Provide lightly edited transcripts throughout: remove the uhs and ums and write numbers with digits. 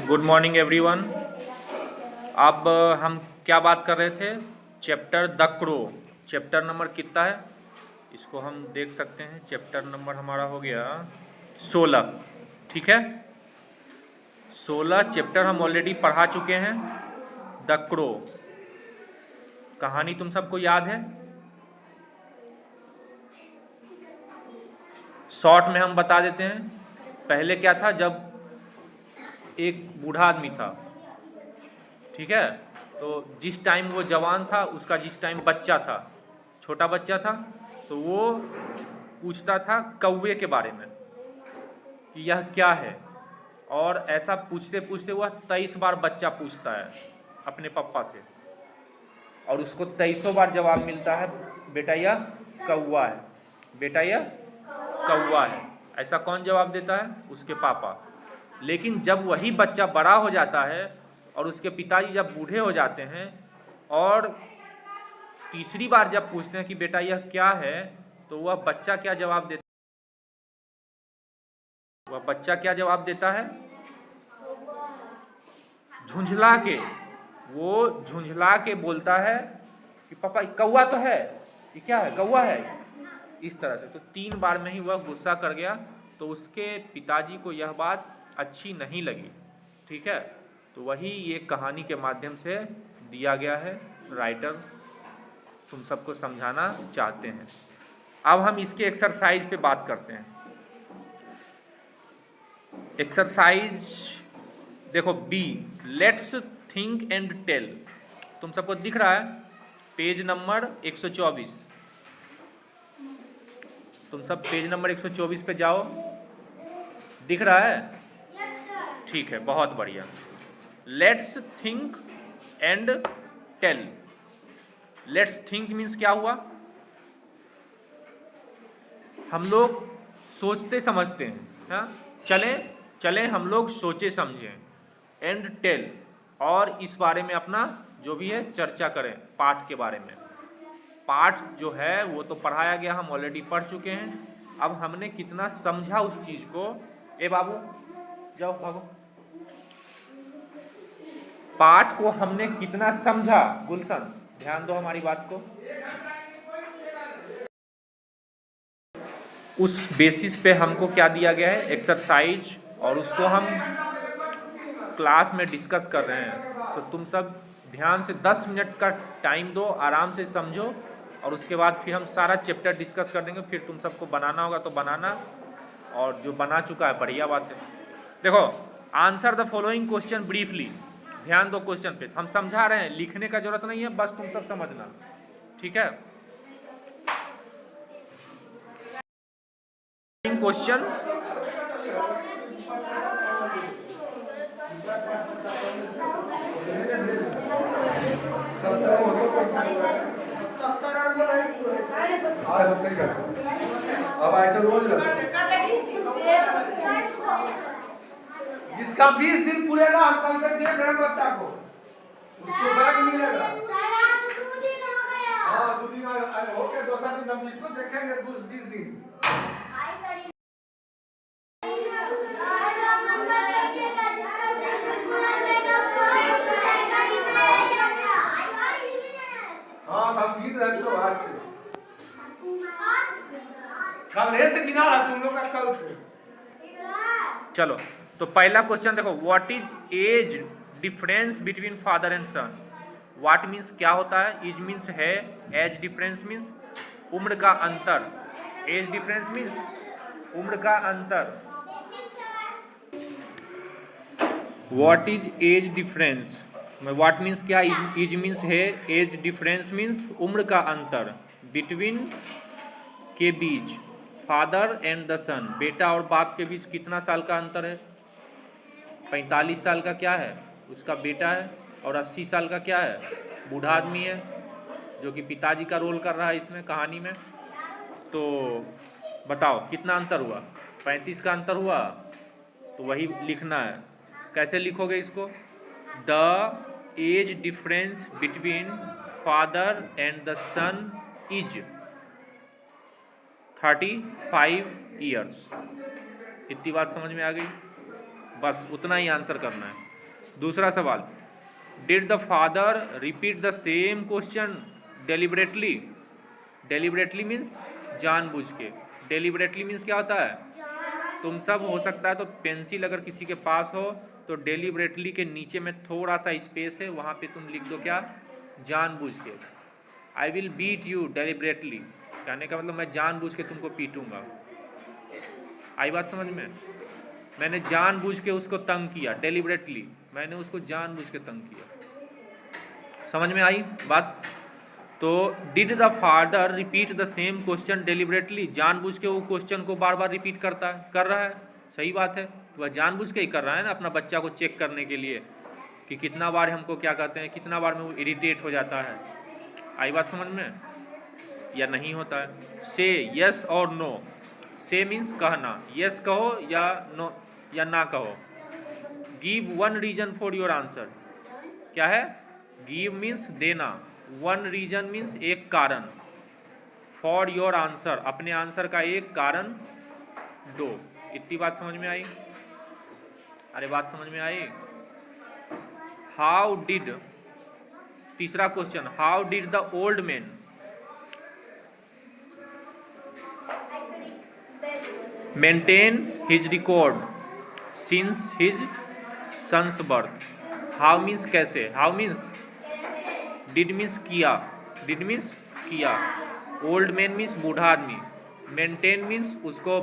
Good morning everyone. अब हम क्या बात कर रहे थे? Chapter the crow. Chapter number कितना है इसको हम देख सकते हैं। चैप्टर नंबर हमारा हो गया 16। ठीक है, 16 चैप्टर हम ऑलरेडी पढ़ा चुके हैं। द क्रो कहानी तुम सबको याद है? शॉर्ट में हम बता देते हैं। पहले क्या था, जब एक बूढ़ा आदमी था, ठीक है, तो जिस टाइम वो जवान था, उसका जिस टाइम बच्चा था, छोटा बच्चा था, तो वो पूछता था कौवे के बारे में कि यह क्या है। और ऐसा पूछते पूछते वह 23 बार बच्चा पूछता है अपने पापा से, और उसको 23 बार जवाब मिलता है, बेटा यह कौवा है, बेटा यह कौवा है। ऐसा कौन जवाब देता है? उसके पापा। लेकिन जब वही बच्चा बड़ा हो जाता है और उसके पिताजी जब बूढ़े हो जाते हैं और तीसरी बार जब पूछते हैं कि बेटा यह क्या है, तो वह बच्चा क्या जवाब देता है? वह बच्चा क्या जवाब देता है? झुंझला के। वो झुंझला के बोलता है कि पापा कौवा तो है, ये क्या है, कौवा है, इस तरह से। तो 3 बार में ही वह गुस्सा कर गया। तो उसके पिताजी को यह बात अच्छी नहीं लगी। ठीक है, तो वही ये कहानी के माध्यम से दिया गया है। राइटर तुम सबको समझाना चाहते हैं। अब हम इसके एक्सरसाइज पे बात करते हैं। एक्सरसाइज देखो B, let's think and tell. तुम सबको दिख रहा है पेज नंबर 124। तुम सब पेज नंबर 124 पे जाओ। दिख रहा है? ठीक है, बहुत बढ़िया। Let's think and tell. Let's think means क्या हुआ? हम लोग सोचते समझते हैं, हाँ? चलें हम लोग सोचे समझें। एंड टेल, और इस बारे में अपना जो भी है चर्चा करें पाठ के बारे में। पाठ जो है वो तो पढ़ाया गया, हम ऑलरेडी पढ़ चुके हैं। अब हमने कितना समझा उस चीज को। ए बाबू जाओ बाबू, पाठ को हमने कितना समझा? गुलशन ध्यान दो हमारी बात को। उस बेसिस पे हमको क्या दिया गया है? एक्सरसाइज, और उसको हम क्लास में डिस्कस कर रहे हैं। तो तुम सब ध्यान से 10 मिनट का टाइम दो, आराम से समझो, और उसके बाद फिर हम सारा चैप्टर डिस्कस कर देंगे। फिर तुम सबको बनाना होगा तो बनाना, और जो बना चुका है बढ़िया बात है। देखो, answer the following question briefly. ध्यान दो क्वेश्चन पे, हम समझा रहे हैं, लिखने का जरूरत नहीं है, बस तुम सब समझना। ठीक है, क्वेश्चन अब ऐसे रोज जिसका 20 दिन पूरेगा, हम कल से देख रहे हैं बच्चा को, उसको बैग मिलेगा। हाँ 2 दिन हो के दूसरा दिन हम इसको देखेंगे 20 दिन। हाँ हम गिन रहे तो आज से कल से गिना रहा तुम लोग का, कल से। चलो, तो पहला क्वेश्चन देखो, what is age difference between father and son. What means क्या होता है? इज मीन्स है, एज डिफरेंस मीन्स उम्र का अंतर। एज डिफरेंस मीन्स उम्र का अंतर। What is age difference, what means क्या? इज मीन्स है, एज डिफरेंस मीन्स उम्र का अंतर। बिटवीन के बीच, फादर एंड द सन, बेटा और बाप के बीच कितना साल का अंतर है? 45 साल का क्या है? उसका बेटा है। और 80 साल का क्या है? बूढ़ा आदमी है, जो कि पिताजी का रोल कर रहा है इसमें कहानी में। तो बताओ कितना अंतर हुआ? 35 का अंतर हुआ। तो वही लिखना है। कैसे लिखोगे इसको? The age difference between father and the son is 35 years. इतनी बात समझ में आ गई? बस उतना ही आंसर करना है। दूसरा सवाल, did the father repeat the same question deliberately? Deliberately means जानबूझ के। डेलिबरेटली मीन्स क्या होता है? तुम सब हो सकता है तो पेंसिल अगर किसी के पास हो तो डेलिबरेटली के नीचे में थोड़ा सा स्पेस है, वहाँ पे तुम लिख दो क्या? जानबूझ के। I will beat you deliberately, कहने का मतलब मैं जानबूझ के तुमको पीटूंगा। आई बात समझ में? मैंने जानबूझ के उसको तंग किया, डेलिबरेटली मैंने उसको जानबूझ के तंग किया। समझ में आई बात? तो did the father repeat the same question deliberately? जानबूझ के वो क्वेश्चन को बार बार रिपीट कर रहा है। सही बात है, वह जानबूझ के ही कर रहा है ना, अपना बच्चा को चेक करने के लिए कि कितना बार हमको क्या कहते हैं, कितना बार में वो इरिटेट हो जाता है। आई बात समझ में या नहीं होता है? से यस और नो। से मीन्स कहना, यस कहो या नो या ना कहो। Give one reason for your answer. क्या है? गिव मीन्स देना, वन रीजन मीन्स एक कारण, फॉर योर आंसर अपने आंसर का एक कारण दो। इतनी बात समझ में आई? अरे बात समझ में आई? हाउ डिड, तीसरा question, how did the old man maintain his record since his son's birth? How means कैसे, हाउ मीन्स, डिड मीन्स किया, डिड मीन्स किया, ओल्ड मैन मीन्स बूढ़ा आदमी, मेंटेन मीन्स उसको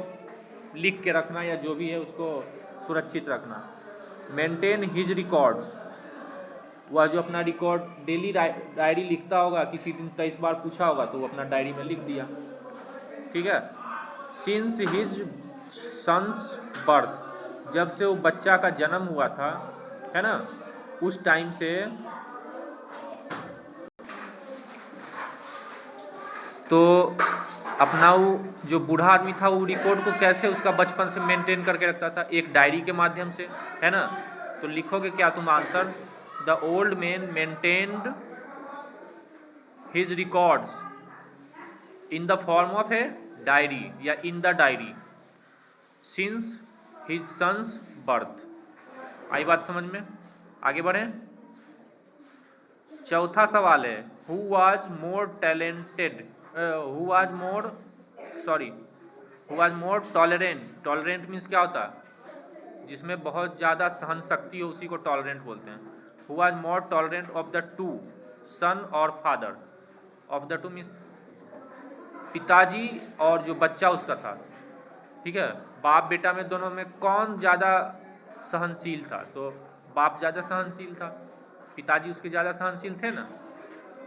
लिख के रखना या जो भी है उसको सुरक्षित रखना। मेंटेन हिज रिकॉर्ड्स, वह जो अपना रिकॉर्ड डेली डायरी लिखता होगा, किसी दिन 23 बार पूछा होगा तो वो अपना डायरी में लिख दिया। ठीक है? सिंस हिज सन्स बर्थ, जब से वो बच्चा का जन्म हुआ था, है ना, उस टाइम से तो अपना वो जो बूढ़ा आदमी था वो रिकॉर्ड को कैसे उसका बचपन से मेंटेन करके रखता था? एक डायरी के माध्यम से, है ना। तो लिखोगे क्या तुम answer? The old man maintained his records in the form of a diary या in the diary since his son's birth. आई बात समझ में? आगे बढ़ें। चौथा सवाल है, who was more talented, who was more tolerant. Tolerant means क्या होता है? जिसमें बहुत ज़्यादा सहन शक्ति हो उसी को टॉलरेंट बोलते हैं। Who was more tolerant of the two, son और father. Of the two means पिताजी और जो बच्चा उसका था, ठीक है, बाप बेटा में दोनों में कौन ज़्यादा सहनशील था? तो बाप ज़्यादा सहनशील था, पिताजी उसके ज़्यादा सहनशील थे ना।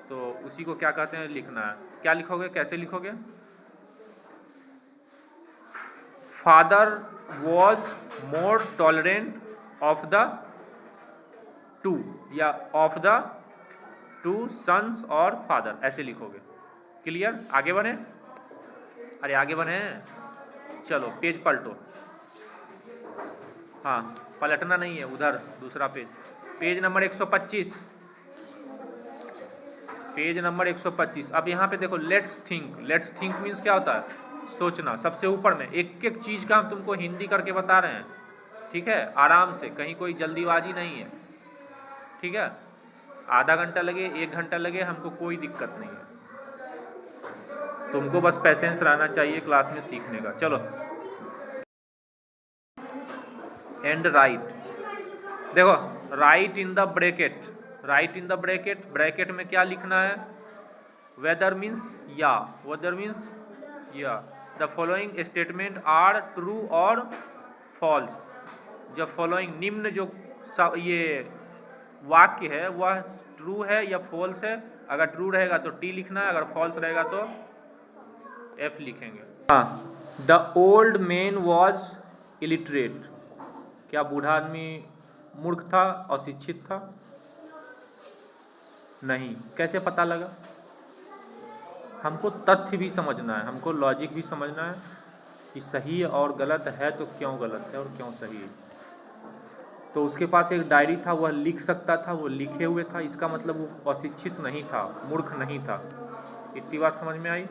तो उसी को क्या कहते हैं, लिखना है। क्या लिखोगे, कैसे लिखोगे? Father was more tolerant of the to या ऑफ द टू सन्स और फादर, ऐसे लिखोगे। क्लियर? आगे बढ़े। अरे आगे बढ़े, चलो पेज पलटो। हाँ, पलटना नहीं है, उधर दूसरा page, page number 125, page number 125। अब यहाँ पे देखो, let's think. Let's think means क्या होता है? सोचना। सबसे ऊपर में एक एक चीज़ का हम तुमको हिंदी करके बता रहे हैं, ठीक है, आराम से, कहीं कोई जल्दीबाजी नहीं है, ठीक है। आधा घंटा लगे, 1 घंटा लगे, हमको कोई दिक्कत नहीं है, तुमको बस पेशेंस रहना चाहिए क्लास में सीखने का। चलो, एंड राइट। देखो, write in the bracket, write in the bracket, bracket में क्या लिखना है? वेदर मीन्स या, वेदर मीन्स या। The following statement are true और फॉल्स। जो फॉलोइंग, निम्न जो ये वाक्य है वह ट्रू है या फॉल्स है। अगर ट्रू रहेगा तो टी लिखना है, अगर फॉल्स रहेगा तो एफ लिखेंगे। हाँ, the old man was illiterate. क्या बूढ़ा आदमी मूर्ख था, अशिक्षित था? नहीं। कैसे पता लगा? हमको तथ्य भी समझना है, हमको लॉजिक भी समझना है कि सही और गलत है तो क्यों गलत है और क्यों सही है। तो उसके पास एक डायरी था, वह लिख सकता था, वो लिखे हुए था, इसका मतलब वो अशिक्षित नहीं था, मूर्ख नहीं था। इतनी बात समझ में आई?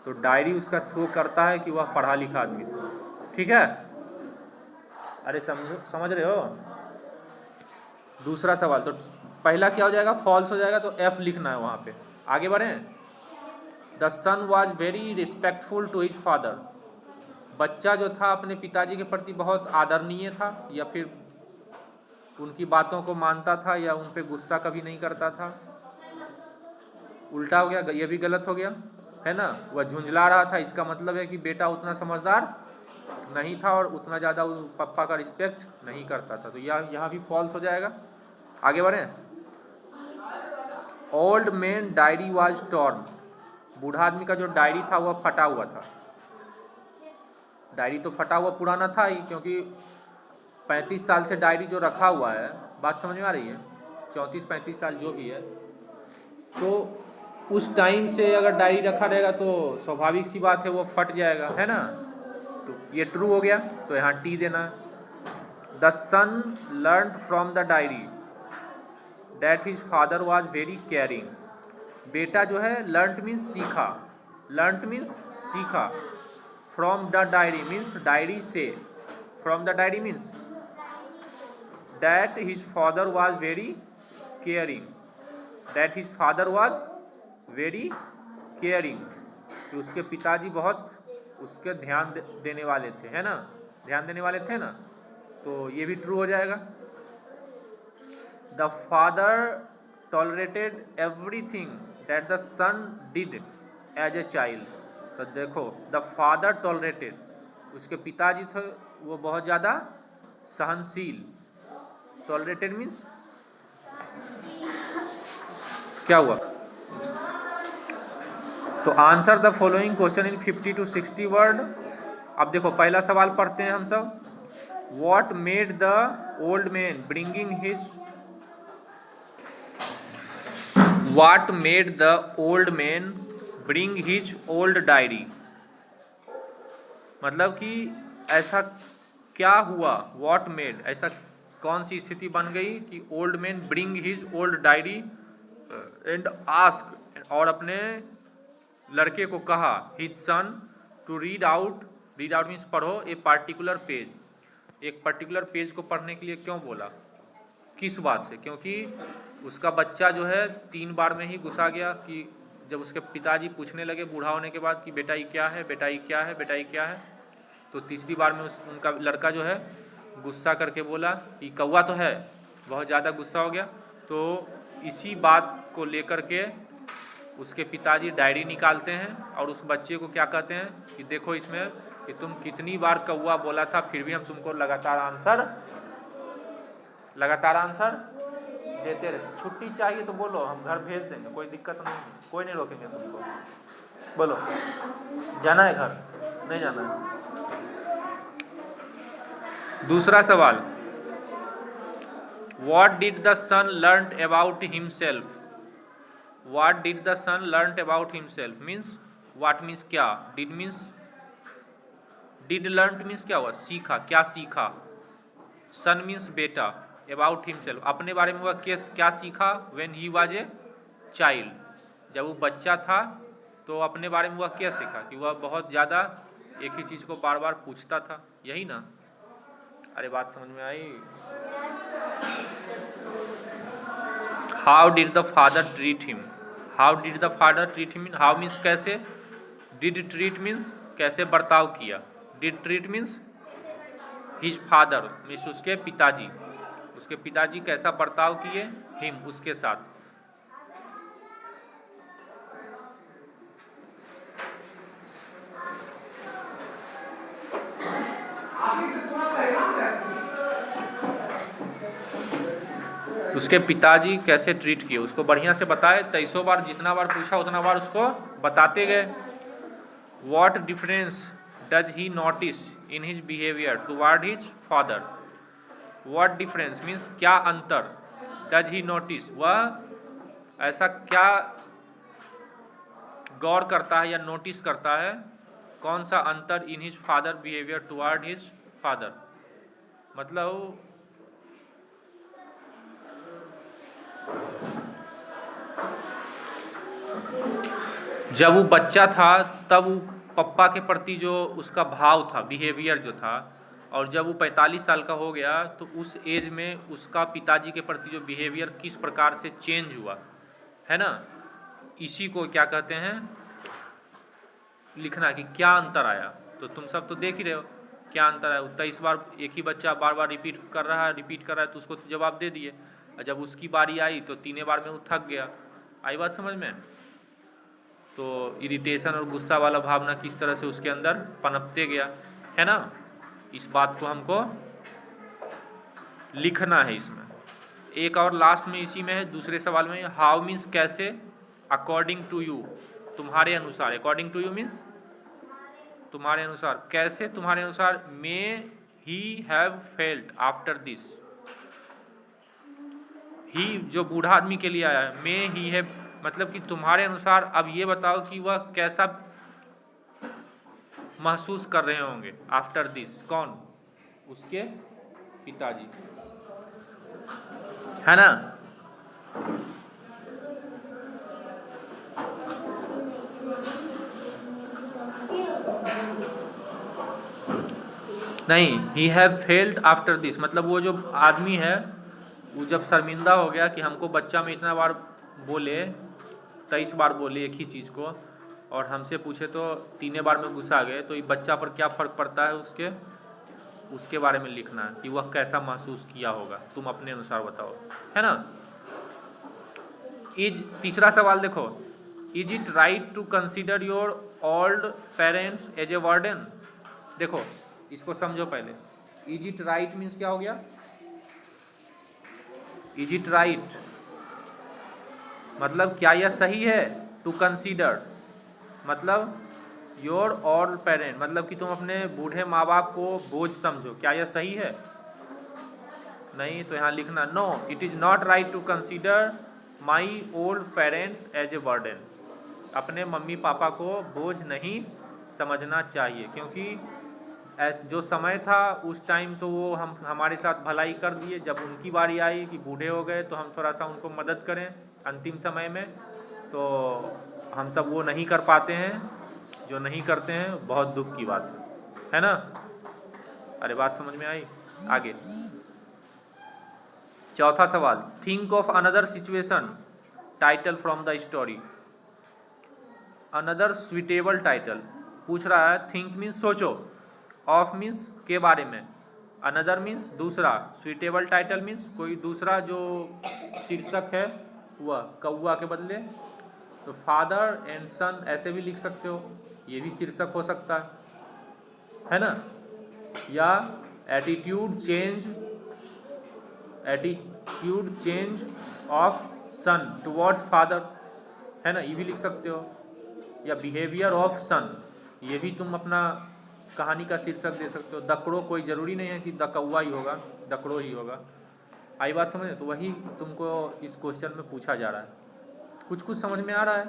तो डायरी उसका शो करता है कि वह पढ़ा लिखा आदमी था, ठीक है। अरे समझ रहे हो? दूसरा सवाल, तो पहला क्या हो जाएगा, फॉल्स हो जाएगा, तो एफ लिखना है वहाँ पे। आगे बढ़ें। The son was very respectful to his father. बच्चा जो था अपने पिताजी के प्रति बहुत आदरणीय था, या फिर उनकी बातों को मानता था, या उन पे गुस्सा कभी नहीं करता था। उल्टा हो गया, ये भी गलत हो गया, है ना। वह झुंझला रहा था, इसका मतलब है कि बेटा उतना समझदार नहीं था और उतना ज़्यादा उस पप्पा का रिस्पेक्ट नहीं करता था, तो यहाँ भी फॉल्स हो जाएगा। आगे बढ़ें। Old man diary was torn. बूढ़ा आदमी का जो डायरी था वह फटा हुआ था। डायरी तो फटा हुआ पुराना था ही, क्योंकि 35 साल से डायरी जो रखा हुआ है, बात समझ में आ रही है, 34-35 साल जो भी है, तो उस टाइम से अगर डायरी रखा रहेगा तो स्वाभाविक सी बात है वो फट जाएगा, है ना। तो ये ट्रू हो गया, तो यहाँ टी देना। The son learn from the diary that his father was very caring. बेटा जो है लर्न मीन्स सीखा, लर्न मीन्स सीखा, from the diary means diary से, from the diary means that his father was very caring, that his father was very caring, कि उसके पिताजी बहुत उसके ध्यान देने वाले थे, है ना, ध्यान देने वाले थे ना, तो ये भी ट्रू हो जाएगा। The father tolerated everything that the son did as a child. तो देखो, द फादर टॉलरेटेड, उसके पिताजी थे वो बहुत ज़्यादा सहनशील। टॉलरेटेड मीन्स क्या हुआ, तो answer the following question in 50 to 60 word. अब देखो पहला सवाल पढ़ते हैं हम सब। What made the old man bringing his, what made the old man bring his old diary, मतलब कि ऐसा क्या हुआ, व्हाट मेड, ऐसा कौन सी स्थिति बन गई कि old man bring his old diary and ask, और अपने लड़के को कहा, his son to read out, read out means पढ़ो, ए पार्टिकुलर पेज, एक पर्टिकुलर पेज को पढ़ने के लिए क्यों बोला, किस बात से, क्योंकि उसका बच्चा जो है 3 बार में ही घुसा गया, कि जब उसके पिताजी पूछने लगे बूढ़ा होने के बाद कि बेटा ये क्या है, बेटा ये क्या है, बेटा ये क्या है, तो तीसरी बार में उनका लड़का जो है गुस्सा करके बोला कि कौवा तो है, बहुत ज़्यादा गुस्सा हो गया। तो इसी बात को लेकर के उसके पिताजी डायरी निकालते हैं और उस बच्चे को क्या कहते हैं कि देखो इसमें कि तुम कितनी बार कौवा बोला था, फिर भी हम तुमको लगातार आंसर देते रहे। छुट्टी चाहिए तो बोलो, हम घर भेज देंगे, कोई दिक्कत नहीं, कोई नहीं रोकेंगे तुमको। बोलो, जाना है घर, नहीं जाना है। दूसरा सवाल, what did the son learn about himself, what did the son learn about himself means what means क्या, did means, did learn means क्या हुआ, सीखा, क्या सीखा, सन मीन्स बेटा, अबाउट हिमसेल्फ अपने बारे में वह क्या सीखा, when he was a child, जब वो बच्चा था तो अपने बारे में वह क्या सीखा, कि वह बहुत ज़्यादा एक ही चीज़ को बार बार पूछता था, यही ना। अरे बात समझ में आई। How did the father treat him, how did the father treat him, how means कैसे, डिड ट्रीट मीन्स कैसे बर्ताव किया, did treat means his father means उसके पिताजी, उसके पिताजी कैसा बर्ताव किए, हिम उसके साथ। उसके पिताजी कैसे ट्रीट किए, उसको बढ़िया से बताए, 23 बार, जितना बार पूछा उतना बार उसको बताते गए। What difference does he notice in his behaviour toward his father, what difference means क्या अंतर, डज ही नोटिस वह ऐसा क्या गौर करता है या नोटिस करता है, कौन सा अंतर, in his father behaviour toward his father, मतलब जब वो बच्चा था तब वो पप्पा के प्रति जो उसका भाव था, बिहेवियर जो था, और जब वो 45 साल का हो गया तो उस एज में उसका पिताजी के प्रति जो बिहेवियर किस प्रकार से चेंज हुआ, है ना, इसी को क्या कहते हैं, लिखना कि क्या अंतर आया। तो तुम सब तो देख ही रहे हो क्या अंतर आया। 23 बार एक ही बच्चा बार बार रिपीट कर रहा है तो उसको तो जवाब दे दिए, और जब उसकी बारी आई तो 3 बार में वो थक गया। आई बात समझ में? तो इरिटेशन और गुस्सा वाला भावना किस तरह से उसके अंदर पनपते गया, है ना, इस बात को हमको लिखना है इसमें। एक और लास्ट में इसी में है, दूसरे सवाल में, हाउ मीन्स कैसे, अकॉर्डिंग टू यू तुम्हारे अनुसार, अकॉर्डिंग टू यू मीन्स तुम्हारे अनुसार, कैसे तुम्हारे अनुसार, may he have felt after this, he जो बूढ़ा आदमी के लिए आया है, मे ही हैव मतलब कि तुम्हारे अनुसार अब ये बताओ कि वह कैसा महसूस कर रहे होंगे आफ्टर दिस, कौन, उसके पिताजी, है ना। नहीं, he have failed after this मतलब वो जो आदमी है वो जब शर्मिंदा हो गया कि हमको बच्चा में इतना बार बोले, 23 बार बोले एक ही चीज़ को, और हमसे पूछे तो 3 बार में गुस्सा गए, तो ये बच्चा पर क्या फ़र्क पड़ता है उसके बारे में लिखना है कि वह कैसा महसूस किया होगा, तुम अपने अनुसार बताओ, है ना। तीसरा सवाल देखो, is it right to consider your old parents as a warden. देखो इसको समझो पहले, इज इट राइट मीन्स क्या हो गया, इज इट राइट मतलब क्या यह सही है, टू कंसीडर मतलब योर ऑल पेरेंट मतलब कि तुम अपने बूढ़े माँ बाप को बोझ समझो, क्या यह सही है? नहीं, तो यहाँ लिखना no, it is not right to consider my old parents as a burden. अपने मम्मी पापा को बोझ नहीं समझना चाहिए, क्योंकि जो समय था उस टाइम तो वो हमारे साथ भलाई कर दिए, जब उनकी बारी आई कि बूढ़े हो गए तो हम थोड़ा सा उनको मदद करें अंतिम समय में, तो हम सब वो नहीं कर पाते हैं, जो नहीं करते हैं, बहुत दुख की बात है ना। अरे बात समझ में आई? आगे चौथा सवाल, think of another situation title from the story. Another suitable title पूछ रहा है, थिंक मीन्स सोचो, ऑफ मीन्स के बारे में, अनदर मीन्स दूसरा, सुइटेबल टाइटल मीन्स कोई दूसरा जो शीर्षक है वह, कौआ के बदले तो फादर एंड सन ऐसे भी लिख सकते हो, ये भी शीर्षक हो सकता है ना, या attitude change of son towards father, है ना, ये भी लिख सकते हो, या बिहेवियर ऑफ सन, ये भी तुम अपना कहानी का शीर्षक दे सकते हो। दकड़ो कोई ज़रूरी नहीं है कि दकौआ ही होगा, दकड़ो ही होगा। आई बात समझ? तो वही तुमको इस क्वेश्चन में पूछा जा रहा है। कुछ समझ में आ रहा है,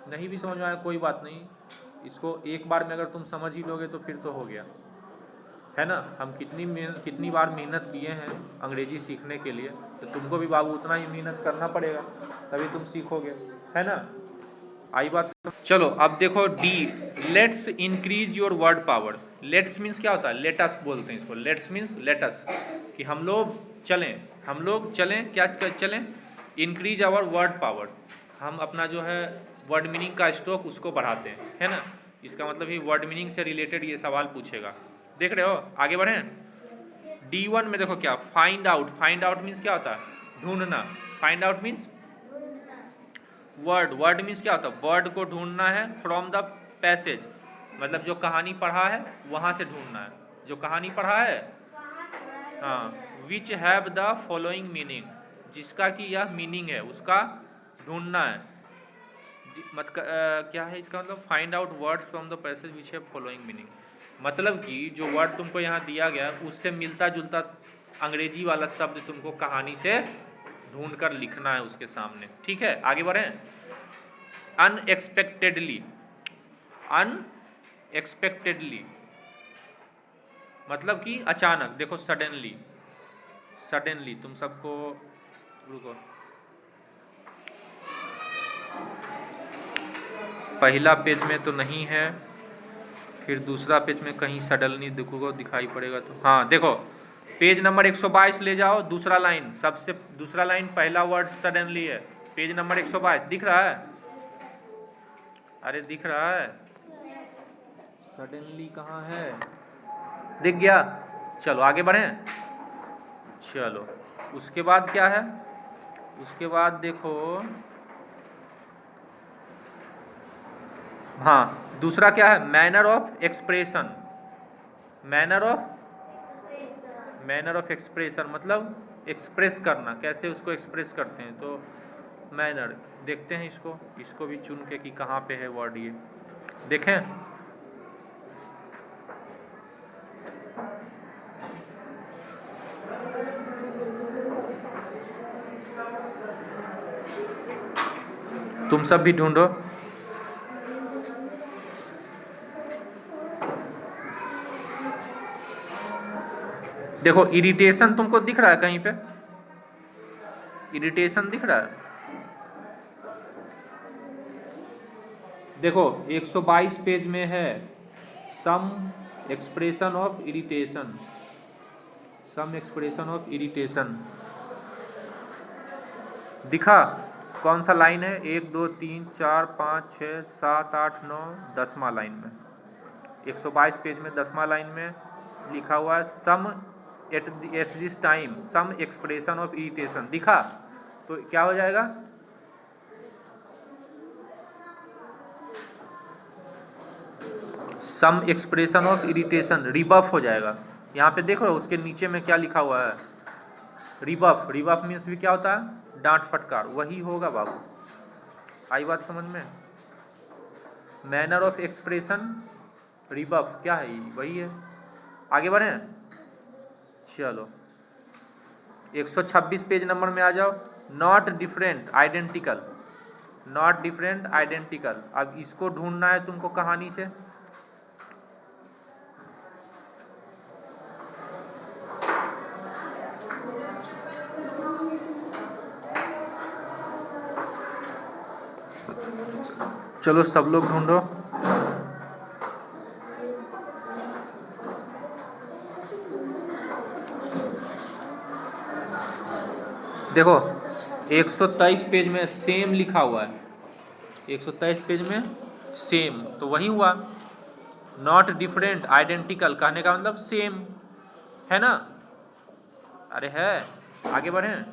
नहीं भी समझ में आया कोई बात नहीं, इसको एक बार में अगर तुम समझ ही लोगे तो फिर तो हो गया, है ना। हम कितनी बार मेहनत किए हैं अंग्रेजी सीखने के लिए, तो तुमको भी बाबू उतना ही मेहनत करना पड़ेगा, तभी तुम सीखोगे, है ना। आई बात? चलो अब देखो D, let's increase your word power. Let's means क्या होता है, लेटस बोलते हैं इसको, लेट्स मीन्स लेटस, कि हम लोग चलें, क्या चलें, इंक्रीज आवर वर्ड पावर, हम अपना जो है वर्ड मीनिंग का स्टॉक उसको बढ़ाते हैं, है ना। इसका मतलब ही वर्ड मीनिंग से रिलेटेड ये सवाल पूछेगा। देख रहे हो, आगे बढ़ें। D1 में देखो क्या, फाइंड आउट मीन्स क्या होता है, ढूंढना, find out means word means क्या होता है, वर्ड को ढूंढना है, फ्रॉम द पैसेज मतलब जो कहानी पढ़ा है वहाँ से ढूंढना है, जो कहानी पढ़ा है, हाँ, which have the following meaning, जिसका कि यह मीनिंग है उसका ढूंढना है। क्या है इसका मतलब, find out word from the passage which have following meaning, मतलब कि जो वर्ड तुमको यहाँ दिया गया उससे मिलता जुलता अंग्रेजी वाला शब्द तुमको कहानी से ढूंढ कर लिखना है उसके सामने, ठीक है। आगे बढ़ें। अनएक्सपेक्टेडली मतलब कि अचानक, देखो सडनली तुम सबको, रुको, पहला पेज में तो नहीं है, फिर दूसरा पेज में कहीं सडनली देखोगे दिखाई पड़ेगा तो हाँ देखो पेज नंबर 122 ले जाओ, दूसरा लाइन सबसे दूसरा लाइन पहला वर्ड सडनली है, पेज नंबर 122 दिख रहा है? अरे दिख रहा है? सडनली कहाँ है? दिख गया? चलो आगे बढ़ें। चलो उसके बाद क्या है? उसके बाद देखो हाँ दूसरा क्या है? Manner of expression. Manner of expression मतलब एक्सप्रेस करना, कैसे उसको एक्सप्रेस करते हैं। तो मैनर देखते हैं, इसको भी चुन के कि कहाँ पे है वर्ड, ये देखें। तुम सब भी ढूंढो। देखो इरिटेशन तुमको दिख रहा है कहीं पे? इरिटेशन दिख रहा है? देखो 122 पेज में है some expression of irritation. Some expression of irritation दिखा? कौन सा लाइन है? 1 2 3 4 5 6 7 8 9 10वां लाइन में, 122 पेज में 10वां लाइन में लिखा हुआ है some at this time some expression of irritation. दिखा? तो क्या हो जाएगा? Some expression of irritation rebuff हो जाएगा। यहाँ पे देखो उसके नीचे में क्या लिखा हुआ है? रिबफ। रिबफ मीन्स भी क्या होता है? डांट फटकार, वही होगा बाबू। आई बात समझ में? मैनर ऑफ एक्सप्रेशन रिबफ क्या है? वही है। आगे बढ़ें। चलो 126 पेज नंबर में आ जाओ। Not different identical. Not different identical, अब इसको ढूंढना है तुमको कहानी से। चलो सब लोग ढूंढो। देखो 123 पेज में सेम लिखा हुआ है। 123 पेज में सेम, तो वही हुआ। नॉट डिफरेंट आइडेंटिकल कहने का मतलब सेम है ना? अरे है। आगे बढ़ें।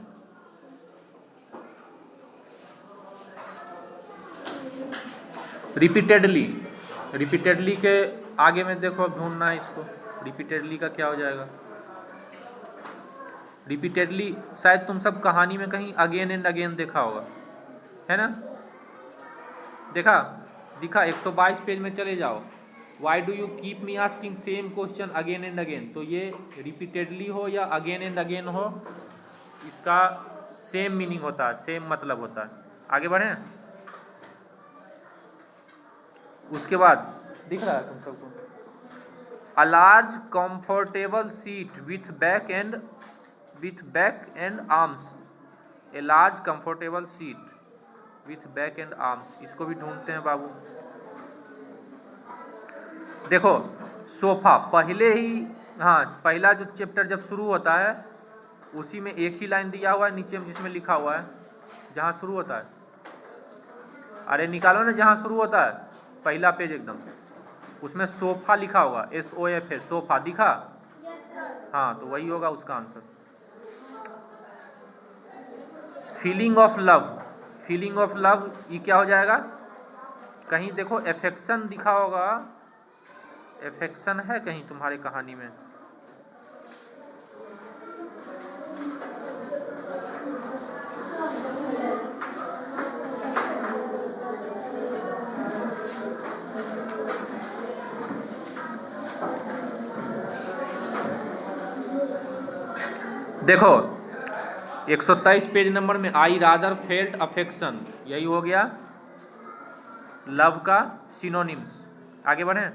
रिपीटेडली। रिपीटेडली के आगे में देखो ढूंढना है इसको। रिपीटेडली का क्या हो जाएगा? रिपीटेडली शायद तुम सब कहानी में कहीं अगेन एंड अगेन देखा होगा, है ना? देखा? दिखा? 122 पेज में चले जाओ। Why do you keep me asking same question again and again, तो ये रिपीटेडली हो या अगेन एंड अगेन हो, इसका सेम मीनिंग होता है, सेम मतलब होता है। आगे बढ़ें। उसके बाद दिख रहा है तुम सबको? A large comfortable seat with back and arms. A large comfortable seat with back and arms, इसको भी ढूंढते हैं बाबू। देखो सोफा पहले ही, हाँ पहला जो चैप्टर जब शुरू होता है उसी में एक ही लाइन दिया हुआ है नीचे में जिसमें लिखा हुआ है जहाँ शुरू होता है। अरे निकालो ना, जहाँ शुरू होता है पहला पेज एकदम, उसमें सोफा लिखा होगा, SOFA सोफा। दिखा? हाँ तो वही होगा उसका answer. Feeling of love. Feeling of love ये क्या हो जाएगा? कहीं देखो एफेक्शन दिखा होगा, एफेक्शन है कहीं तुम्हारे कहानी में? देखो 123 पेज नंबर में आई रादर फेल्ट अफेक्शन, यही हो गया लव का सिनोनिम्स। आगे बढ़ें।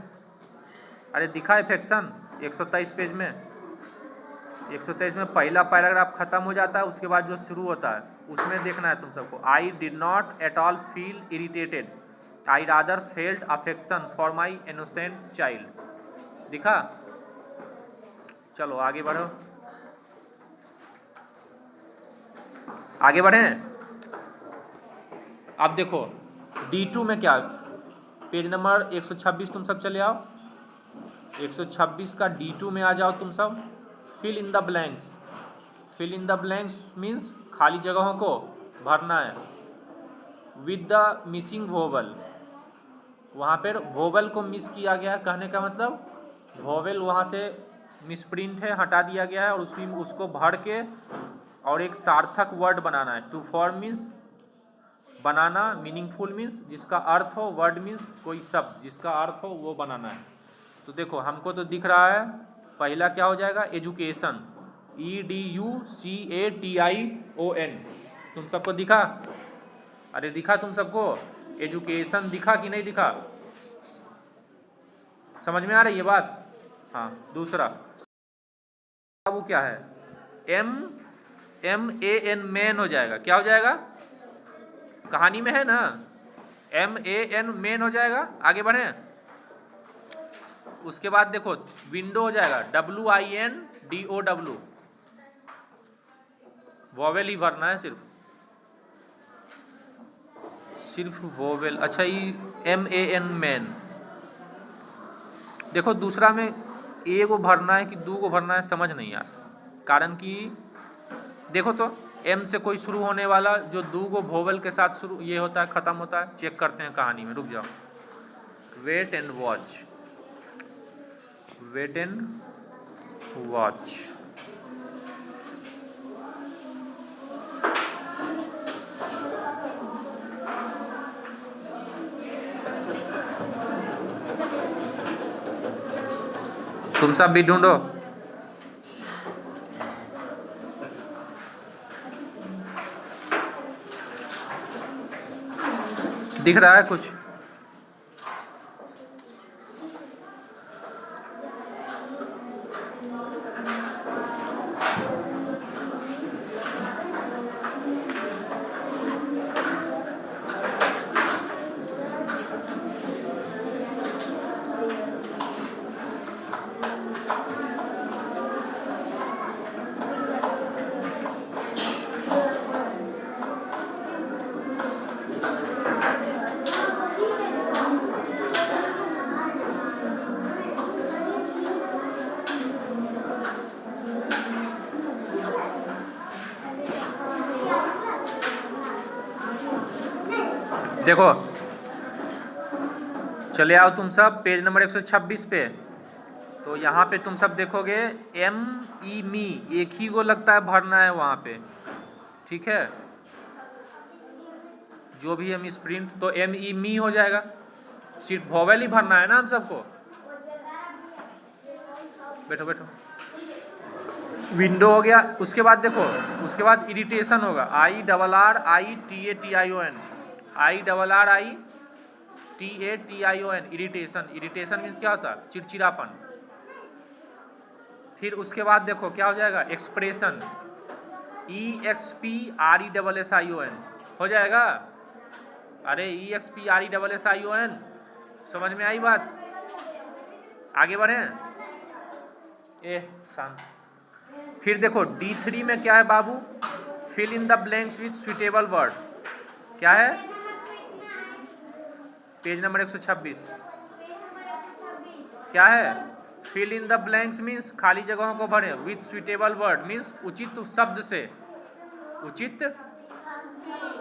अरे दिखा एफेक्शन 123 पेज में? 123 में पहला पैराग्राफ खत्म हो जाता है, उसके बाद जो शुरू होता है उसमें देखना है तुम सबको। I did not at all feel irritated, I rather felt affection for my innocent child. दिखा? चलो आगे बढ़ो, आगे बढ़ें। अब देखो D2 में क्या, पेज नंबर 126 तुम सब चले आओ, 126 का D2 में आ जाओ तुम सब। Fill in the blanks, fill in the blanks means खाली जगहों को भरना है विद द मिसिंग वोवल। वहाँ पर वोवल को मिस किया गया है, कहने का मतलब वोवल वहाँ से मिसप्रिंट है, हटा दिया गया है, और उसको भर के और एक सार्थक वर्ड बनाना है। टू फॉर्म मीन्स बनाना, मीनिंगफुल मीन्स जिसका अर्थ हो, वर्ड मीन्स कोई शब्द जिसका अर्थ हो वो बनाना है। तो देखो हमको तो दिख रहा है, पहला क्या हो जाएगा, एजुकेशन, EDUCATION। तुम सबको दिखा? अरे दिखा तुम सबको? एजुकेशन दिखा कि नहीं दिखा? समझ में आ रही है बात? हाँ। दूसरा वो क्या है, MAN मैन हो जाएगा। क्या हो जाएगा? कहानी में है ना, MAN मैन हो जाएगा। आगे बढ़े। उसके बाद देखो विंडो हो जाएगा, WINDOW, वोवेल ही भरना है, सिर्फ वोवेल। अच्छा ये MAN मैन। देखो दूसरा में ए को भरना है कि दो को भरना है, समझ नहीं यार। कारण कि देखो तो M से कोई शुरू होने वाला जो दो को वोवेल के साथ शुरू ये होता है, खत्म होता है। चेक करते हैं कहानी में, रुक जाओ। Wait and watch, wait and watch. तुम सब भी ढूंढो। दिख रहा है कुछ? देखो चले आओ तुम सब पेज नंबर 126 पे। तो यहाँ पे तुम सब देखोगे ME मी एक ही को लगता है भरना है वहाँ पे, ठीक है। जो भी हम स्प्रिंट, तो ME मी हो जाएगा, सिर्फ वोवेल ही भरना है ना हम सबको। बैठो बैठो। विंडो हो गया। उसके बाद देखो, उसके बाद इरिटेशन होगा, IRRITATION, IRRITATION, irritation. Irritation means क्या होता है, चिड़चिड़ापन। फिर उसके बाद देखो क्या हो जाएगा, एक्सप्रेशन, EXPRESSION हो जाएगा। अरे EXPRESSION, समझ में आई बात? आगे बढ़े। शांत। फिर देखो D3 में क्या है बाबू, fill in the blanks with suitable word. क्या है? Page number 126। क्या है? Fill in the blanks means खाली जगहों को भरें विथ सुइटेबल वर्ड मीन्स उचित शब्द से, उचित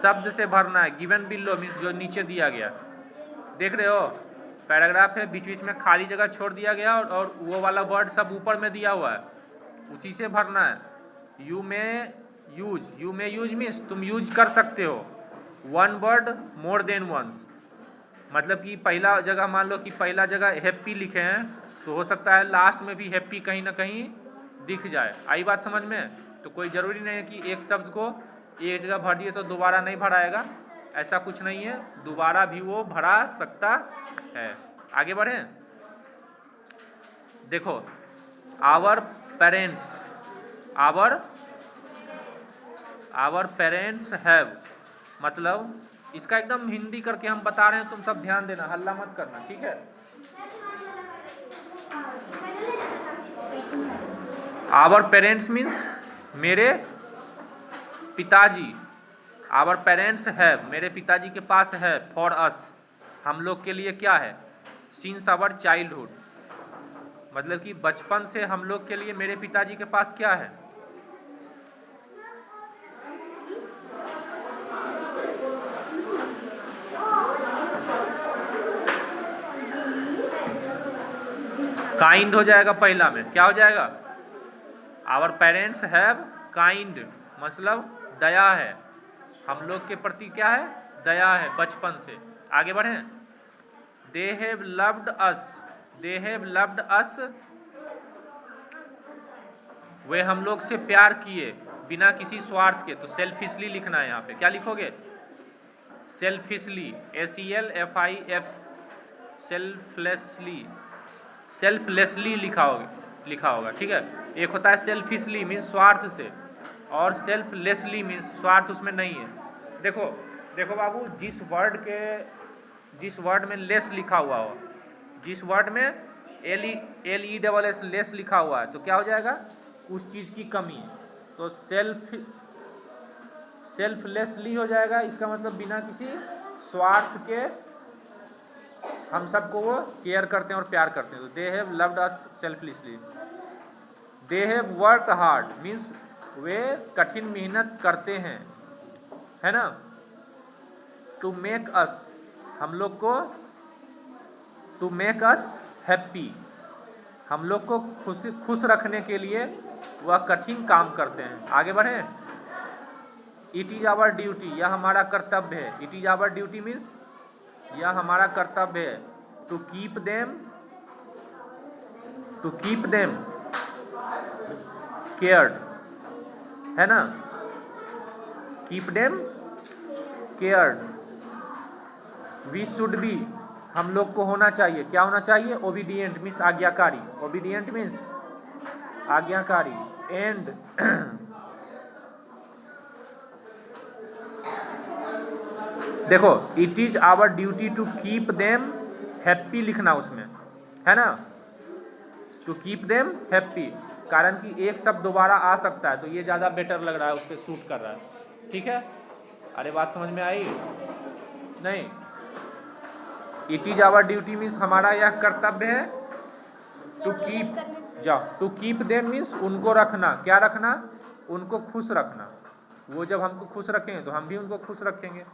शब्द से भरना है। गिवन बिलो मीन्स जो नीचे दिया गया, देख रहे हो पैराग्राफ है, बीच बीच में खाली जगह छोड़ दिया गया और वो वाला वर्ड सब ऊपर में दिया हुआ है, उसी से भरना है। यू मे यूज मीन्स तुम यूज कर सकते हो one word more than once. मतलब कि पहला जगह मान लो कि पहला जगह हैप्पी लिखे हैं, तो हो सकता है लास्ट में भी हैप्पी कहीं ना कहीं दिख जाए। आई बात समझ में? तो कोई ज़रूरी नहीं है कि एक शब्द को एक जगह भर दिए तो दोबारा नहीं भराएगा, ऐसा कुछ नहीं है, दोबारा भी वो भरा सकता है। आगे बढ़ें। देखो आवर पेरेंट्स हैव, मतलब इसका एकदम हिंदी करके हम बता रहे हैं, तुम सब ध्यान देना, हल्ला मत करना, ठीक है। आवर पेरेंट्स मीन्स मेरे पिताजी, आवर पेरेंट्स है, मेरे पिताजी के पास है, फॉर अस, हम लोग के लिए क्या है, सिंस आवर चाइल्डहुड, मतलब कि बचपन से हम लोग के लिए मेरे पिताजी के पास क्या है, काइंड हो जाएगा पहला में, क्या हो जाएगा, आवर पेरेंट्स हैव काइंड, मतलब दया है, हम लोग के प्रति क्या है, दया है बचपन से। आगे बढ़ें, they have loved us, they have loved us, वे हम लोग से प्यार किए बिना किसी स्वार्थ के, तो सेल्फिशली लिखना है यहाँ पे, क्या लिखोगे, सेल्फिशली, SELFIF, सेल्फलेसली, सेल्फलेसली लिखा होगा, ठीक है। एक होता है सेल्फिशली मीन्स स्वार्थ से, और सेल्फलेसली मीन्स स्वार्थ उसमें नहीं है। देखो बाबू, जिस वर्ड में लेस लिखा हुआ हो, जिस वर्ड में LESS लेस लिखा हुआ है, तो क्या हो जाएगा, उस चीज़ की कमी है, तो सेल्फलेसली हो जाएगा, इसका मतलब बिना किसी स्वार्थ के हम सबको वो केयर करते हैं और प्यार करते हैं, तो they have loved us selflessly. They have worked hard means वे कठिन मेहनत करते हैं, है ना, टू मेक अस, हम लोग को, टू मेक अस हैप्पी, हम लोग को खुश रखने के लिए वह कठिन काम करते हैं। आगे बढ़े, इट इज आवर ड्यूटी, यह हमारा कर्तव्य है, it is our duty means यह हमारा कर्तव्य है, टू कीप देम केयर्ड, है ना, keep them cared. We should be, हम लोग को होना चाहिए, क्या होना चाहिए, ओबीडियंट मीन्स आज्ञाकारी, ओबीडियंट मीन्स आज्ञाकारी, एंड देखो, it is our duty to keep them happy लिखना उसमें, है ना, टू कीप देम हैप्पी, कारण कि एक शब्द दोबारा आ सकता है, तो ये ज़्यादा बेटर लग रहा है, उस पर सूट कर रहा है, ठीक है। अरे बात समझ में आई नहीं, it is our duty means हमारा यह कर्तव्य है, टू कीप, जाओ, टू कीप देम मीन्स उनको रखना, क्या रखना, उनको खुश रखना, वो जब हमको खुश रखेंगे तो हम भी उनको खुश रखेंगे,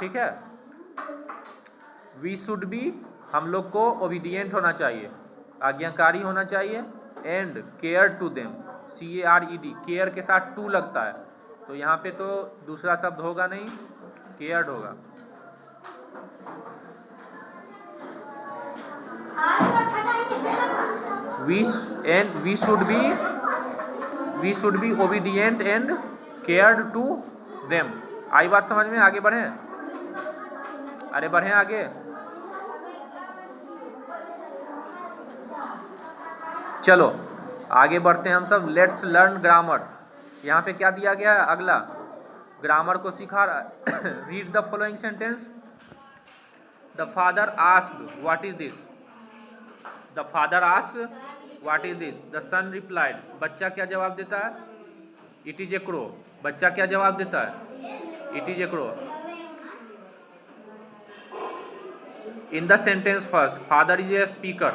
ठीक है। वी शुड बी, हम लोग को ओबीडियंट होना चाहिए, आज्ञाकारी होना चाहिए, and care to them, CARED, care के साथ टू लगता है, तो यहाँ पे तो दूसरा शब्द होगा नहीं, केयर्ड होगा। We should be obedient and cared to them. आई बात समझ में, आगे बढ़ें, अरे बढ़ें आगे, चलो आगे बढ़ते हैं हम सब। लेट्स लर्न ग्रामर, यहाँ पे क्या दिया गया है, अगला ग्रामर को सिखा रहा है। Read the following sentence, the father asked what is this, the father asked what is this, the son replied, बच्चा क्या जवाब देता है, इट इज ए क्रो, बच्चा क्या जवाब देता है, it is a crow. In the sentence first, father is a speaker,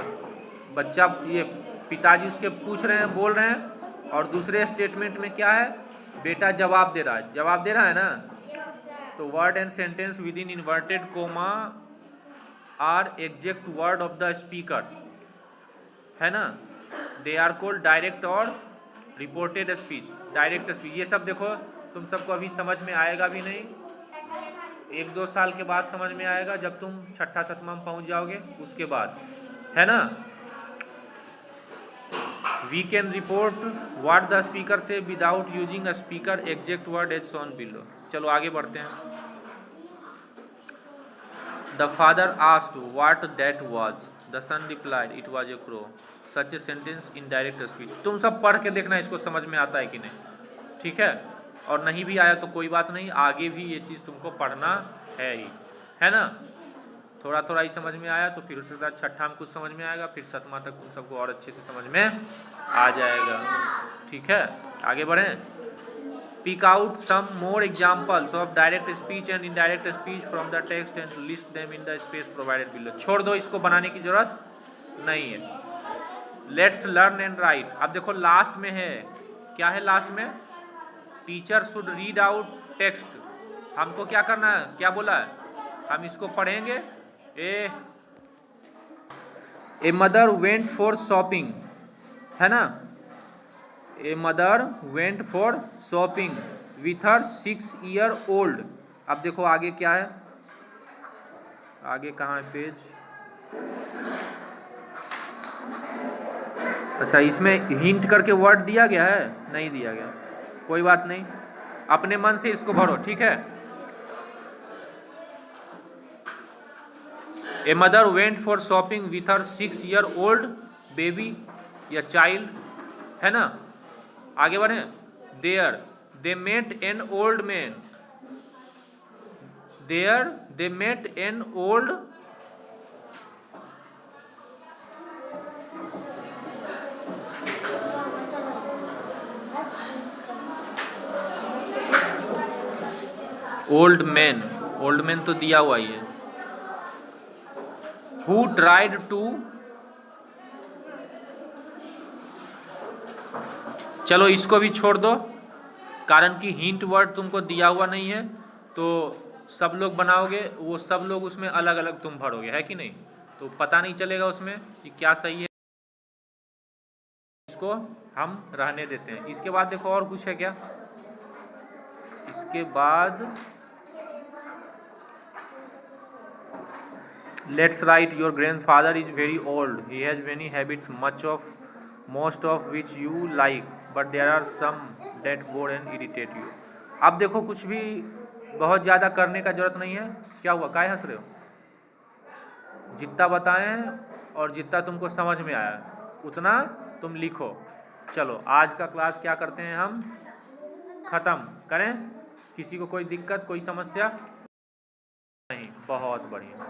बच्चा, ये पिताजी उसके पूछ रहे हैं, बोल रहे हैं, और दूसरे स्टेटमेंट में क्या है, बेटा जवाब दे रहा है, जवाब दे रहा है ना, तो word and sentence within inverted comma are exact word of the speaker, है ना, दे आर कॉल्ड डायरेक्ट और रिपोर्टेड स्पीच, डायरेक्ट स्पीच। ये सब देखो तुम सबको अभी समझ में आएगा भी नहीं, 1-2 साल के बाद समझ में आएगा, जब तुम छठा सतमा में पहुंच जाओगे उसके बाद, है ना। We can report what the speaker said without using a speaker exact word as shown below. चलो आगे बढ़ते हैं। The father asked what that was, the son replied it was a crow, such a sentence in direct speech. तुम सब पढ़ के देखना इसको समझ में आता है कि नहीं, ठीक है, और नहीं भी आया तो कोई बात नहीं, आगे भी ये चीज़ तुमको पढ़ना है ही, है ना। थोड़ा थोड़ा ही समझ में आया तो फिर उसके बाद छठा में कुछ समझ में आएगा, फिर सतमा तक तुम सबको और अच्छे से समझ में आ जाएगा। ठीक है, आगे बढ़ें। Pick out some more examples of direct speech and indirect speech from the text and list them in the space provided below. छोड़ दो, इसको बनाने की जरूरत नहीं है। Let's learn and write. अब देखो लास्ट में है, क्या है लास्ट में? Teacher should read out text. हमको क्या करना है, क्या बोला है? हम इसको पढ़ेंगे। ए मदर वेंट फॉर शॉपिंग, है ना। ए mother went for shopping with her 6 year old. अब देखो आगे क्या है, आगे कहाँ है पेज? अच्छा, इसमें हिंट करके वर्ड दिया गया है? नहीं दिया गया, कोई बात नहीं, अपने मन से इसको भरो। ठीक है। A mother went for shopping with her 6 year old baby या चाइल्ड, है ना। आगे बढ़े। There they met an old man. There they met an old old man. Old man तो दिया हुआ ही है। हु ट्राइड टू, चलो इसको भी छोड़ दो, कारण कि हिंट वर्ड तुमको दिया हुआ नहीं है, तो सब लोग बनाओगे, वो सब लोग उसमें अलग अलग तुम भरोगे, है कि नहीं, तो पता नहीं चलेगा उसमें कि क्या सही है। इसको हम रहने देते हैं। इसके बाद देखो और कुछ है क्या? इसके बाद let's write your grandfather is very old, he has many habits most of which you like but there are some that bore and irritate you। अब देखो कुछ भी बहुत ज़्यादा करने का जरूरत नहीं है। क्या हुआ, काहे हंस रहे हो? जितना बताएं और जितना तुमको समझ में आया उतना तुम लिखो। चलो आज का क्लास क्या करते हैं, हम ख़त्म करें। किसी को कोई दिक्कत, कोई समस्या नहीं? बहुत बढ़िया।